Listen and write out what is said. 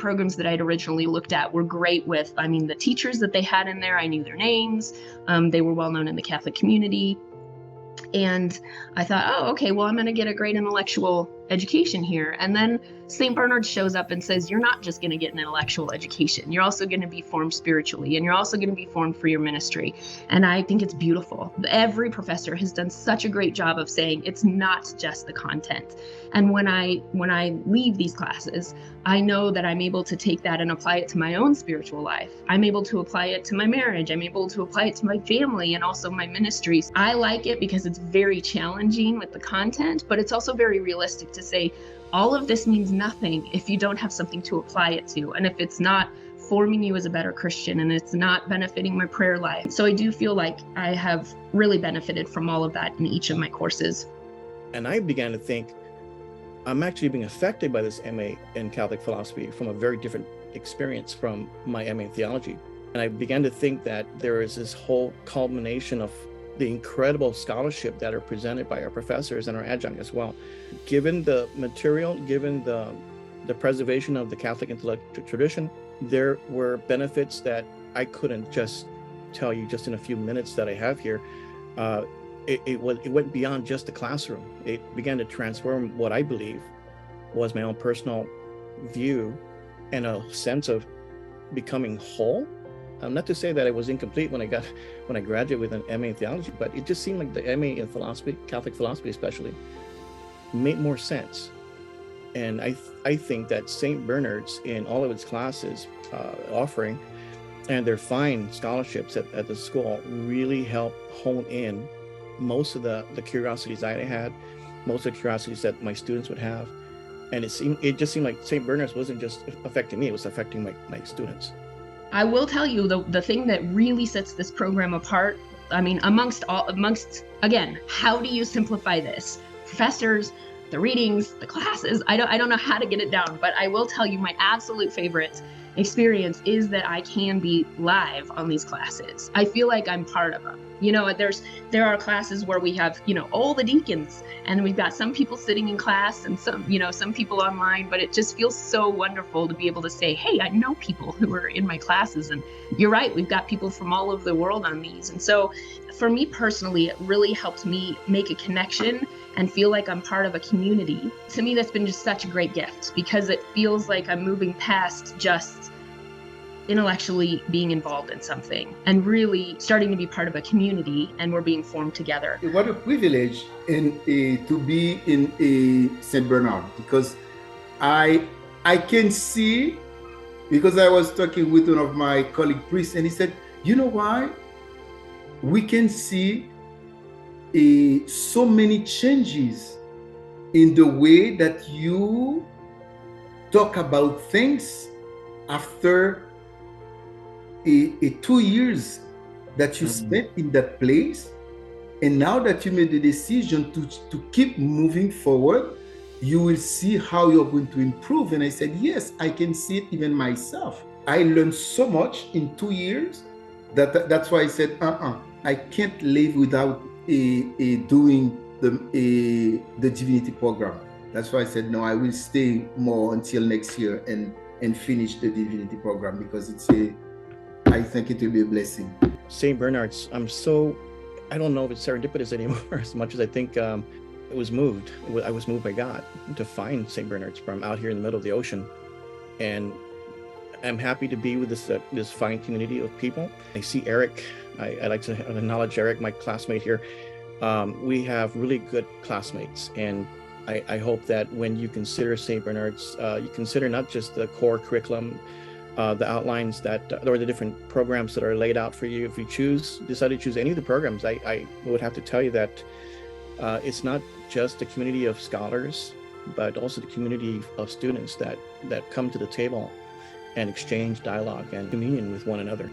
programs that I'd originally looked at were great with, the teachers that they had in there, I knew their names. They were well known in the Catholic community. And I thought, oh, okay, well, I'm going to get a great intellectual education here. And then St. Bernard shows up and says, you're not just going to get an intellectual education. You're also going to be formed spiritually, and you're also going to be formed for your ministry. And I think it's beautiful. Every professor has done such a great job of saying it's not just the content. And when I leave these classes, I know that I'm able to take that and apply it to my own spiritual life. I'm able to apply it to my marriage. I'm able to apply it to my family and also my ministries. I like it because it's very challenging with the content, but it's also very realistic to say all of this means nothing if you don't have something to apply it to, and if it's not forming you as a better Christian and it's not benefiting my prayer life. So I do feel like I have really benefited from all of that in each of my courses. And I began to think, I'm actually being affected by this MA in Catholic philosophy from a very different experience from my MA in theology. And I began to think that there is this whole culmination of the incredible scholarship that are presented by our professors and our adjunct as well. Given the material, given the preservation of the Catholic intellectual tradition, there were benefits that I couldn't just tell you just in a few minutes that I have here. It went beyond just the classroom. It began to transform what I believe was my own personal view and a sense of becoming whole. Not to say that it was incomplete when I graduated with an MA in theology, but it just seemed like the MA in philosophy, Catholic philosophy especially, made more sense. And I think that St. Bernard's in all of its classes offering and their fine scholarships at the school really helped hone in most of the curiosities I had, most of the curiosities that my students would have. And it just seemed like St. Bernard's wasn't just affecting me, it was affecting my students. I will tell you the thing that really sets this program apart, amongst again, how do you simplify this? Professors, the readings, the classes, I don't know how to get it down, but I will tell you my absolute favorite experience is that I can be live on these classes. I feel like I'm part of them. There are classes where we have, all the deacons, and we've got some people sitting in class and some people online, but it just feels so wonderful to be able to say, hey, I know people who are in my classes, and you're right, we've got people from all over the world on these. And so for me personally, it really helped me make a connection and feel like I'm part of a community. To me, that's been just such a great gift because it feels like I'm moving past just intellectually being involved in something and really starting to be part of a community, and we're being formed together. What a privilege to be in a St. Bernard, because I can see, because I was talking with one of my colleague priests and he said, you know why? We can see so many changes in the way that you talk about things after 2 years that you spent in that place, and now that you made the decision to keep moving forward, you will see how you're going to improve. And I said, yes, I can see it even myself. I learned so much in 2 years that's why I said, I can't live without doing the divinity program. That's why I said, no, I will stay more until next year and finish the divinity program, because I think it will be a blessing. St. Bernard's, I don't know if it's serendipitous anymore as much as I think I was moved by God to find St. Bernard's from out here in the middle of the ocean. And I'm happy to be with this fine community of people. I see Eric. I like to acknowledge Eric, my classmate here. We have really good classmates, and I hope that when you consider St. Bernard's, you consider not just the core curriculum, the outlines or the different programs that are laid out for you. If you decide to choose any of the programs, I would have to tell you that it's not just a community of scholars, but also the community of students that come to the table and exchange dialogue and communion with one another.